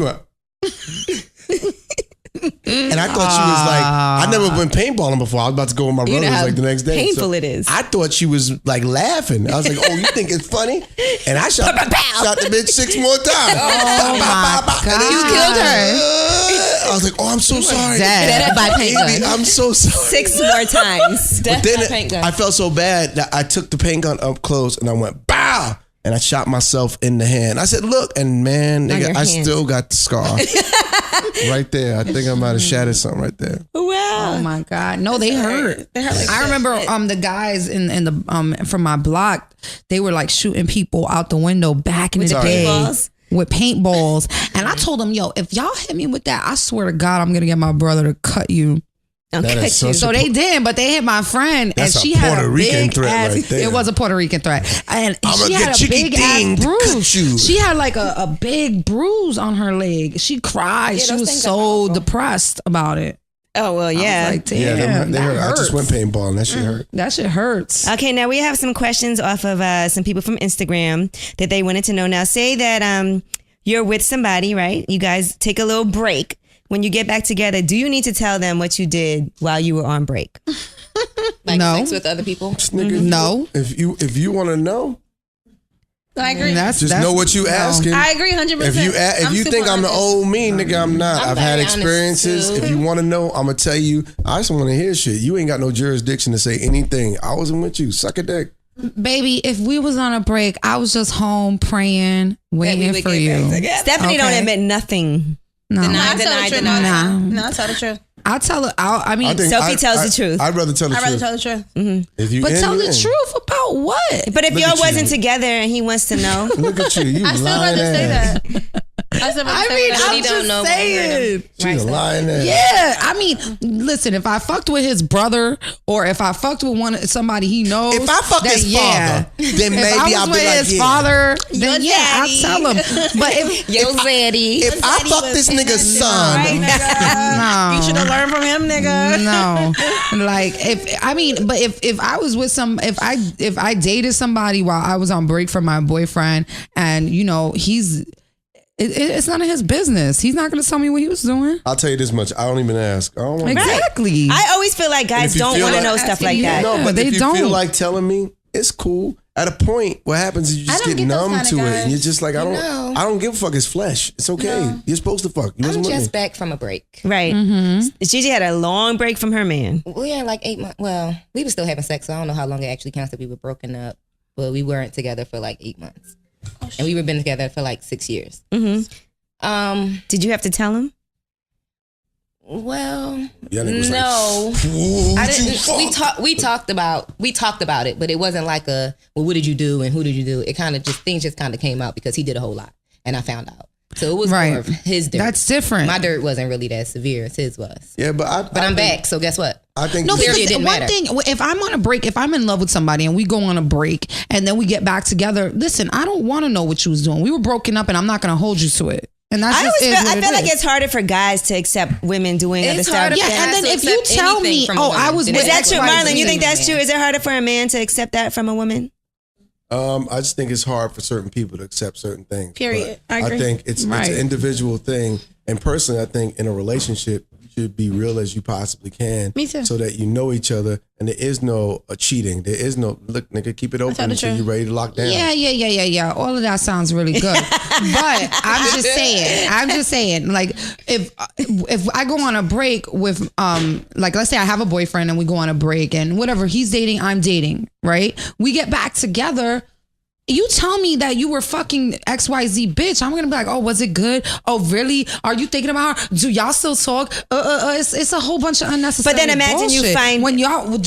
went. And I thought she was like, I never been paintballing before. I was about to go with my You know brothers how like the next day. painful it is. I thought she was like laughing. I was like, oh, you think it's funny? And I shot the bitch 6 more times. Oh my God. You killed her. I was like, oh, I'm so sorry. Dead by paint Baby, gun. I'm so sorry. 6 more times. But by paint gun. I felt so bad that I took the paint gun up close and I went, bow! And I shot myself in the hand. I said, look, and man, nigga, your I hand. still got the scar. Right there. I think I might have shattered something right there. Wow. Oh my God. No, they hurt. They hurt like I remember the guys in the from my block, they were like shooting people out the window back in the day. paintballs? With paintballs. And I told them, yo, if y'all hit me with that, I swear to God, I'm gonna get my brother to cut you. I'll That cut is you. such So they did, but they hit my friend, That's and a she had Puerto a Rican big threat ass. right there. It was a Puerto Rican threat, and I'ma she get had a Chicky big Ding ass to cut bruise. you. She had like a big bruise on her leg. She cried. She those was things are so awful. depressed about it. Oh, well, I yeah. was like, damn, Yeah, they that hurt. I hurts. just went paintballing. That shit hurt. That shit hurts. Okay, now we have some questions off of some people from Instagram that they wanted to know. Now, say that you're with somebody, right? You guys take a little break. When you get back together, do you need to tell them what you did while you were on break? Like No. sex with other people. Nigga, No. If you want to know, I agree. just know what you asking. I agree 100%. If you think I'm the old me, nigga, I'm not. I'm I've had very honest, experiences. too. If you want to know, I'm gonna tell you. I just want to hear shit. You ain't got no jurisdiction to say anything. I wasn't with you. Suck a dick. Baby, if we was on a break, I was just home praying, waiting would for get you. back together. Stephanie don't Okay. admit nothing. No, No, I tell the truth. Nah. No, I tell the truth. I'll tell it. I mean, Sophie tells the truth. I'd rather tell the I'd rather truth. tell the truth. If you but in, tell you the in. truth about what? But if Look y'all at you. wasn't together and he wants to know, Look at you. You I still lying rather say ass. that. I still rather I say mean, that. I'm He don't just know saying. She's a lying ass. Yeah, I mean, listen. If I fucked with his brother, or if I fucked with somebody he knows, If I fuck then his yeah. father, then maybe If I was I'll be with like, his yeah. father, then Your yeah, I'll daddy. tell him. But if Yo, Zaddy. If I fuck this nigga's son, Right, nigga. No. You should have learned from him, nigga. no, like if I was with if I dated somebody while I was on break from my boyfriend, and you know it's none of his business. He's not going to tell me what he was doing. I'll tell you this much. I don't even ask. I don't want Exactly. I always feel like guys if you don't feel want to like- know stuff like that. No, but they if you don't. feel like telling me, it's cool. At a point, what happens is you just I don't get get those numb kind of to it, guys. and you're just like, I know. don't give a fuck. It's flesh. It's okay. You're supposed to fuck. You I'm wasn't with just me. back from a break. Right. Gigi had a long break from her man. We had like 8 months. Well, we were still having sex, so I don't know how long it actually counts that we were broken up. But we weren't together for like 8 months, and we were been together for like 6 years. Did you have to tell him? Well, Y'all niggas was no. like, "Ooh, I what you didn't. fuck?" We talked about it, but it wasn't like a well, what did you do and who did you do? It kind of things just kind of came out because he did a whole lot, and I found out. So it was Right. more of his dirt. That's different. My dirt wasn't really that severe as his was. Yeah, but I'm back, so guess what? I think No, this- because Clearly it didn't one matter. thing, if I'm on a break, if I'm in love with somebody and we go on a break and then we get back together, listen, I don't want to know what you was doing. We were broken up and I'm not going to hold you to it. And that's I just always is feel, what I it feel like is. it's harder for guys to accept women doing other It's stuff. harder Yeah, for and guys then to if you accept tell anything me, from a oh, woman I was than with Is it that is true, from a Marlon? You woman. think that's true? Is it harder for a man to accept that from a woman? I just think it's hard for certain people to accept certain things. Period. But I agree. think it's Right. an individual thing. And personally, I think in a relationship, should be real as you possibly can. Me too. So that you know each other, and there is no cheating. There is no look, nigga. Keep it open until you're ready to lock down. Yeah. All of that sounds really good, but I'm just saying, like if I go on a break with like let's say I have a boyfriend and we go on a break and whatever he's dating, I'm dating, right? We get back together. You tell me that you were fucking XYZ bitch, I'm gonna be like, oh, was it good? Oh, really? Are you thinking about her? Do y'all still talk? It's a whole bunch of unnecessary. But then imagine bullshit. you find when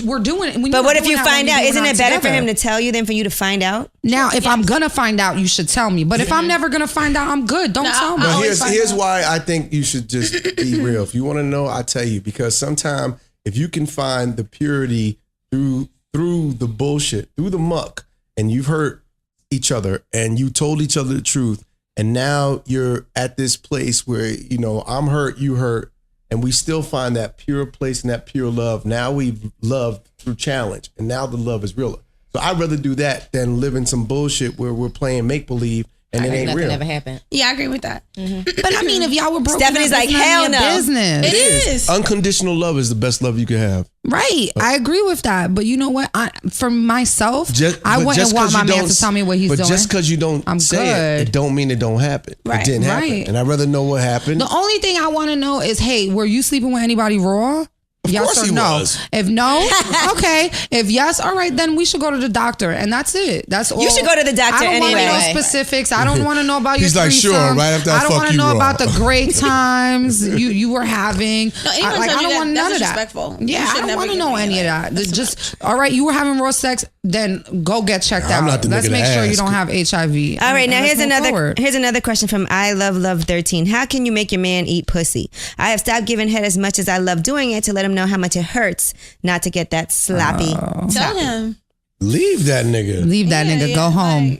we're doing it. But what if you find out? Isn't it better for him to tell you than for you to find out? Now, if I'm gonna find out, you should tell me. But if I'm never gonna find out, I'm good. Don't tell me. But here's why I think you should just be real. If you want to know, I tell you, because sometimes if you can find the purity through the bullshit, through the muck, and you've hurt each other and you told each other the truth, and now you're at this place where, you know, I'm hurt, you hurt, and we still find that pure place and that pure love. Now we've loved through challenge, and now the love is realer. So I'd rather do that than live in some bullshit where we're playing make-believe and it ain't real. Never happened. Yeah, I agree with that. But I mean, if y'all were broken Stephanie's up, like, it's none of hell your no. business. It is. Unconditional love is the best love you can have. Right. I agree with that. But you know what? For myself, I but wouldn't want my man to tell me what he's doing. But just because you don't say it don't mean it don't happen. Right. It didn't happen. Right. And I'd rather know what happened. The only thing I want to know is, hey, were you sleeping with anybody raw? Of Yes course or he no? was. If no, okay. If yes, all right, then we should go to the doctor, and that's it. That's all. You should go to the doctor I don't anyway. want to know specifics. I don't want to know about your He's like, threesome. sure, right after I I don't fuck want to you know raw. about the great times you were having. No, anyone I tells you don't that, want that's none of that. disrespectful. You Yeah, should I don't never want to give know me any of that. that. Just all right, you were having raw sex, then go get checked I'm out. not the Let's nigga to make sure you ask. don't have HIV. All right, now And here's let's move another forward. here's another question from I Love 13. How can you make your man eat pussy? I have stopped giving head as much as I love doing it to let him know how much it hurts not to get that sloppy. Tell him. Leave that nigga. Leave that nigga. Go home.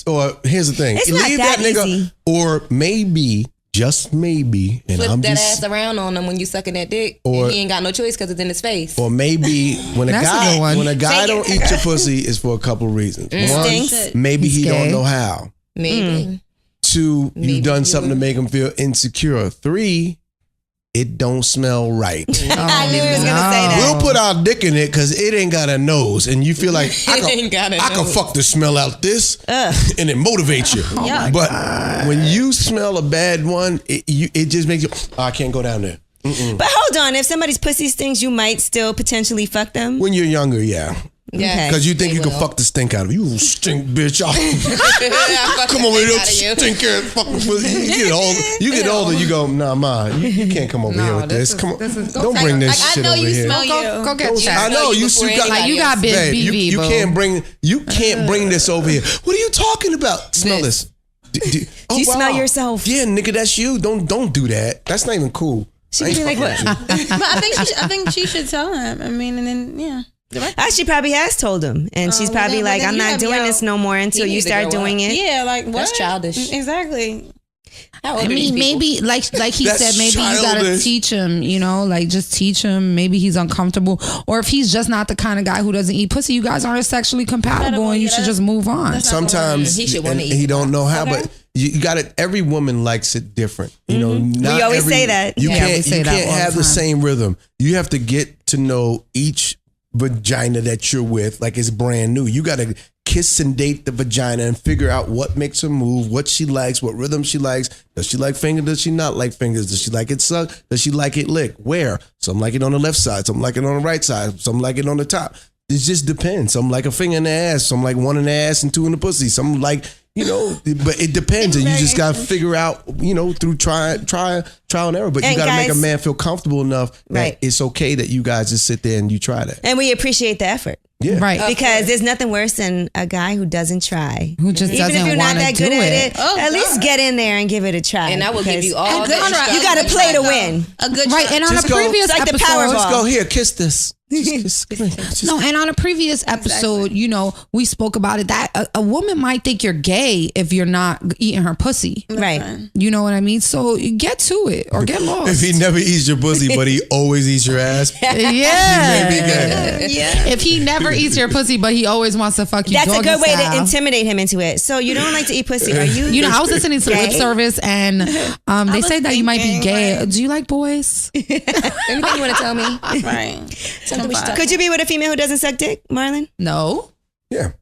Or here's the thing. It's not Leave that nigga. easy. Or maybe, just maybe, and Flip I'm that just ass around on him when you sucking that dick, Or- and he ain't got no choice because it's in his face. or maybe when a That's a good one. guy don't eat your pussy is for a couple reasons. Stinks. One, maybe He's he gay. don't know how. Maybe. Two, Maybe you've done you something to would- make him feel insecure. Three, it don't smell right. I knew he was gonna say that. We'll put our dick in it because it ain't got a nose, and you feel like I ain't got a can nose. fuck the smell out this, and it motivates you. Yeah. But when you smell a bad one, it just makes you. Oh, I can't go down there. But hold on, if somebody's pussy stinks, you might still potentially fuck them. When you're younger, yeah, Okay. because you think They you can will. fuck the stink out of you. You stink, bitch. Come over here, stink ass fucking pussy. You get older, you go, nah, ma, you can't come over here with this. Come on, don't bring this Like, I shit know over you here. smell Go get I checked. know you before got anybody You got else. big Babe, BB, you boo. can't bring this over here. What are you talking about? Smell this. Do you smell yourself? Yeah, nigga, that's you. Don't do that. That's not even cool. She I ain't could be like, fucking with you. But I think she should tell him. I mean, and then yeah. She probably has told him, and she's well, probably then- like, well, "I'm then you not have doing your- this no more until He you need to start grow doing up. it." Yeah, like what? That's childish. Exactly. How old I are these mean, people? maybe like he That's said, maybe you gotta childish. teach him, you know, like just teach him. Maybe he's uncomfortable, or if he's just not the kind of guy who doesn't eat pussy, you guys aren't sexually compatible, and you should just move on. Sometimes He should wanna and eat he don't know how, Okay. but you got it. Every woman likes it different. You know, not We always every- say that. You Yeah, can't. we say You that can't all the have the time. same rhythm. You have to get to know each vagina that you're with like it's brand new. You got to kiss and date the vagina and figure out what makes her move, what she likes, what rhythm she likes. Does she like fingers? Does she not like fingers? Does she like it suck? Does she like it lick? Where? Some like it on the left side. Some like it on the right side. Some like it on the top. It just depends. Some like a finger in the ass. Some like one in the ass and two in the pussy. Some like, you know, but it depends. And you just got to figure out, you know, through trial and error. But you And got to make a guys- man feel comfortable enough that Right. it's okay that you guys just sit there and you try that. And we appreciate the effort. Yeah. Right. Because there's nothing worse than a guy who doesn't try. Who just Even if doesn't you're not want to that do good at it. it, at least get in there and give it a try. And I will give because you all good the try. instructions. You got to play to win. A good Right, try. and on Just a go- previous It's like the episode, Powerball. Let's go here, kiss this. No, and on a previous episode, you know, we spoke about it that a woman might think you're gay if you're not eating her pussy. Right. You know what I mean? So get to it or get lost. If he never eats your pussy, but he always eats your ass, yeah. maybe gay. Yeah. If he never eats your pussy, but he always wants to fuck you, That's a good way to style. intimidate him into it. So you don't like to eat pussy. Are you? You know, I was listening to gay? lip service and they said that you might be gay. Do you like boys? Anything you want to tell me? Right. Something we should talk Could you be with a female who doesn't suck dick, Marlon? No. Yeah.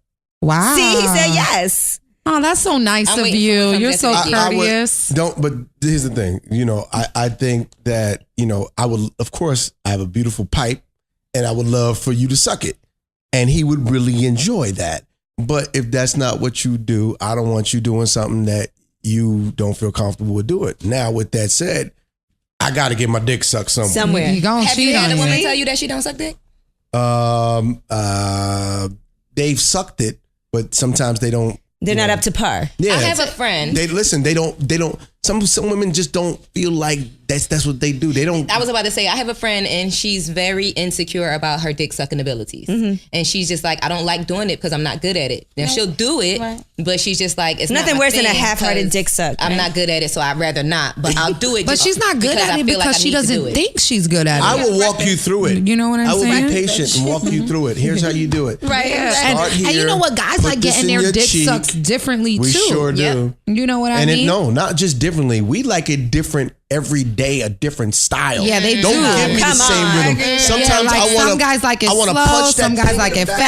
Wow. See, he said yes. Oh, that's so nice I'm of waiting for you. him to You're come so get to the courteous. But here's the thing. You know, I think that, you know, I would, of course, I have a beautiful pipe and I would love for you to suck it. And he would really enjoy that. But if that's not what you do, I don't want you doing something that you don't feel comfortable with doing. Now, with that said, I got to get my dick sucked somewhere. You gonna Have cheat you had on a woman you. tell you that she don't suck dick? They've sucked it, but sometimes they don't. They're not up to par. Yeah. I have a friend. They listen. They don't. Some women just don't feel like that's what they do. They don't. I was about to say, I have a friend and she's very insecure about her dick sucking abilities. And she's just like, I don't like doing it because I'm not good at it. Now she'll do it, but she's just like, it's Nothing not my worse than a thing half-hearted 'cause dick suck. I'm not good at it, so I'd rather not, but I'll do it. But she's not good at it because she doesn't think she's good at it. I will walk you through it. You know what I'm I will saying? be patient and walk you through it. Here's how you do it. Right. Start here, and you know what? Guys put like this getting in their your dick cheek. sucked differently We too. sure do. Yep. You know what I And mean? no, not just differently. We like it different every day, a different style. Yeah, they Don't do. give me the Come same on. rhythm. Yeah, Sometimes like I want some guys like it I want to slow, punch that some guys thing like in it the back.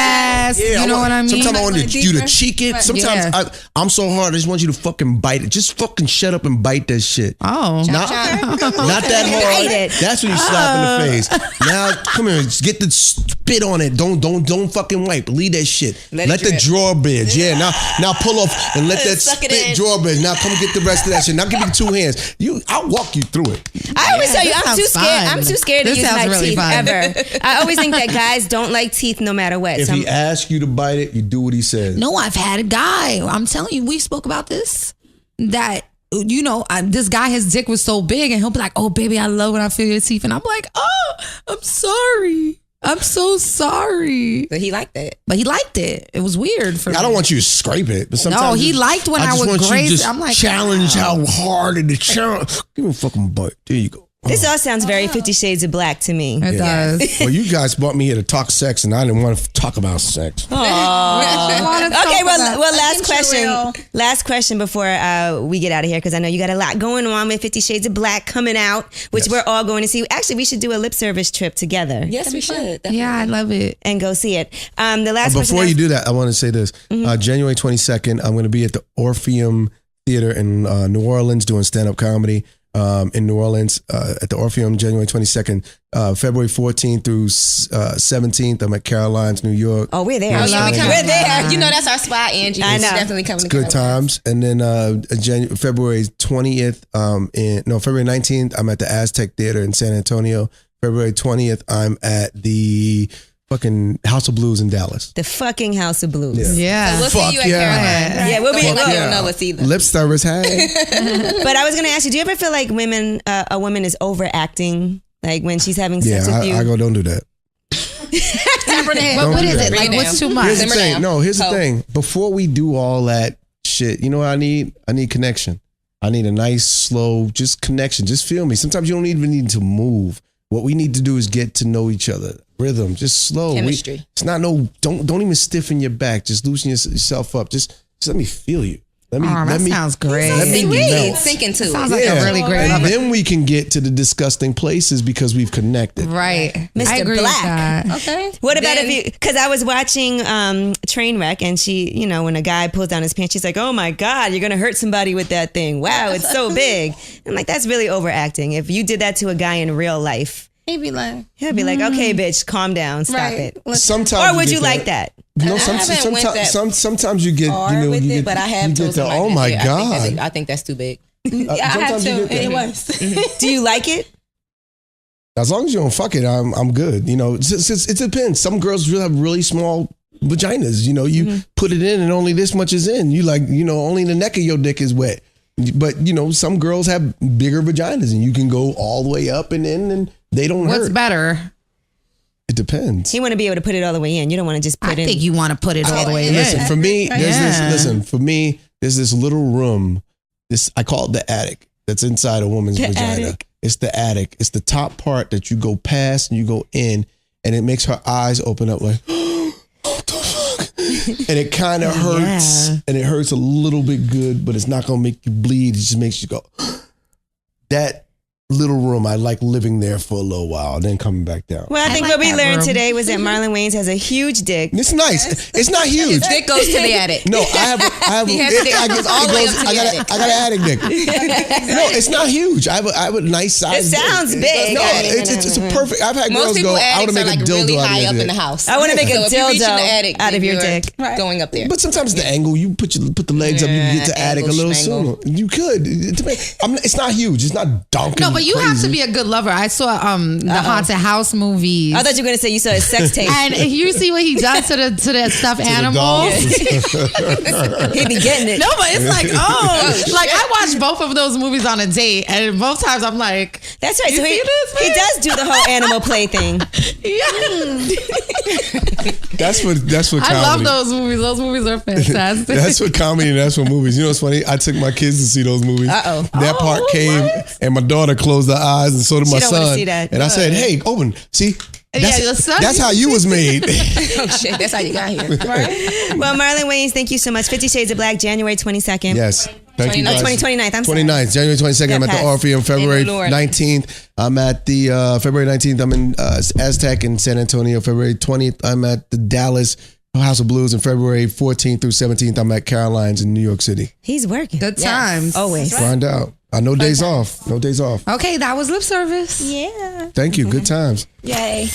fast. Yeah, You know what I mean? Sometimes I want Like you to deeper? cheek it. Right. Sometimes Yeah. I'm so hard. I just want you to fucking bite it. Just fucking shut up and bite that shit. Oh. Not that hard. Bite it. That's when you slap in the face. Now, come here, just get the spit on it. Don't fucking wipe. Leave that shit. Let Let it the drip. drawbridge. Yeah. Now pull off and let that Suck it spit in. drawbridge. Now come get the rest of that shit. Now give me 2 hands. I'll walk you through it. I always tell you, this I'm too sounds scared. fun. I'm too scared to This use sounds my really teeth fun. ever. I always think that guys don't like teeth no matter what. If So he asks you to bite it, you do what he says. No, I've had a guy. I'm telling you, we spoke about this. That, you know, this guy, his dick was so big and he'll be like, oh, baby, I love when I feel your teeth. And I'm like, oh, I'm sorry. I'm so sorry. But he liked that. But he liked it. It was weird for me. I don't want you to scrape it, but sometimes No, he liked when I just would want you to graze- just I'm like, challenge how hard it is. Give me a fucking bite. There you go. this all sounds very 50 Shades of Black to me. It does. Well, you guys brought me here to talk sex, and I didn't want to talk about sex. Okay, well, last think you're real. question. Last question before we get out of here, because I know you got a lot going on with 50 Shades of Black coming out, which we're all going to see. Actually, we should do a lip service trip together Yes, we should. Yeah, I love it. and go see it. The last Before question you do that, I want to say this. January 22nd, I'm going to be at the Orpheum Theater in New Orleans doing stand-up comedy. In New Orleans at the Orpheum, January 22nd, February 14th through 17th. I'm at Caroline's, New York. Oh, we're there. Oh, yeah, we love coming it. there. You know, that's our spot, Angie. I know. It's definitely coming to Good Carolina. times. And then February 20th, February 19th, I'm at the Aztec Theater in San Antonio. February 20th, I'm at the fucking House of Blues in Dallas. The fucking House of Blues. Yeah. We'll Fuck see you at yeah. Carolina. Yeah, we'll be. Don't well, let them know us either. Lip service, hey. But I was going to ask you, do you ever feel like a woman is overacting, like when she's having sex Yeah, with you? I go, don't do that. But what do is that. it? Like, Bring it what's down. too much? Here's the Simmer thing. down. No, here's the Oh. thing. Before we do all that shit, you know what I need? I need connection. I need a nice, slow, just connection. Just feel me. Sometimes you don't even need to move. What we need to do is get to know each other. Rhythm, just slow. Chemistry. It's not don't even stiffen your back. Just loosen yourself up. Just let me feel you. Let me. Oh, that sounds great. Let me Sweet. melt. Sink into Sounds it. like a really great And lover. then we can get to the disgusting places because we've connected. Right. Mr. I agree Black. with that. Okay. What about Then- if you? Because I was watching Trainwreck, and she, you know, when a guy pulls down his pants, she's like, "Oh my God, you're gonna hurt somebody with that thing! Wow, it's so big." I'm like, that's really overacting. If you did that to a guy in real life, He be like, he'll be like, "Okay, bitch, calm down, stop right. it." Listen, Sometimes Or would get you like that? No, I haven't went that sometimes you get, Far you know, with you it, get, but I have you told get the, somebody oh that, my yeah, God. I think that's too big. yeah, I have sometimes you to. get that. It was. Do you like it? As long as you don't fuck it, I'm good. You know, it depends. Some girls really have really small vaginas. You know, you put it in and only this much is in. You like, you know, only the neck of your dick is wet. But, you know, some girls have bigger vaginas and you can go all the way up and in and they don't What's hurt. better? depends. He want to be able to put it all the way in. You don't want to just put I in. think you want to put it all the way in. Listen, for me, Yeah. there's this little room. I call it the attic that's inside a woman's vagina. Attic. It's the attic. It's the top part that you go past and you go in, and it makes her eyes open up like, what the fuck? And it kind of hurts, and it hurts a little bit good, but it's not gonna make you bleed. It just makes you go. That little room, I like living there for a little while, and then coming back down. Well, I think like what we that learned room. today was that Marlon Wayans has a huge dick. It's nice. It's not huge. Dick goes to the attic. No, I have He has a dick that goes all the way up to the attic. I got an attic dick. No, it's not huge. I have a nice size. It sounds dick. big. No, I mean, it's a perfect. I've had Most girls people go, I want attics to are make a like dildo really out high of up your in the dick. house. I want to make So a if you reach in the dildo attic, out of then your you're dick. going up there. But sometimes the angle, you put the legs up, you can get to attic a angle, little schmangle. sooner. You could. It's not huge. It's not donking. No, but you have to crazy. be a good lover. I saw the haunted house movies. I thought you were gonna say you saw his sex tape. and you see what he does to that stuffed animal. dolls. He be getting it. No, but it's like, like I watched both of those movies on a date, and both times I'm like, That's right. You So see this, he man? does do the whole animal play thing. yeah. That's what comedy. I love those movies. Those movies are fantastic. That's what comedy and that's what movies. You know what's funny? I took my kids to see those movies. Uh-oh. That part came and my daughter closed her eyes and so did my She don't wanna son. see that. And I said, hey, open. See? That's, your son- that's how you was made. Oh shit, that's how you got here. Well, Marlon Wayans, thank you so much. 50 Shades of Black, January 22nd. Yes. Thank you Oh, guys. 29th. I'm sorry. 29th, January 22nd. I'm at pass. the Orpheum. February Thank the Lord. 19th, I'm at the February 19th. I'm in Aztec in San Antonio. February 20th, I'm at the Dallas House of Blues. And February 14th through 17th, I'm at Caroline's in New York City. He's working. Good times. Always. Grind out. No days off. No days off. Okay, that was lip service. Yeah. Thank you. Good times. Yay.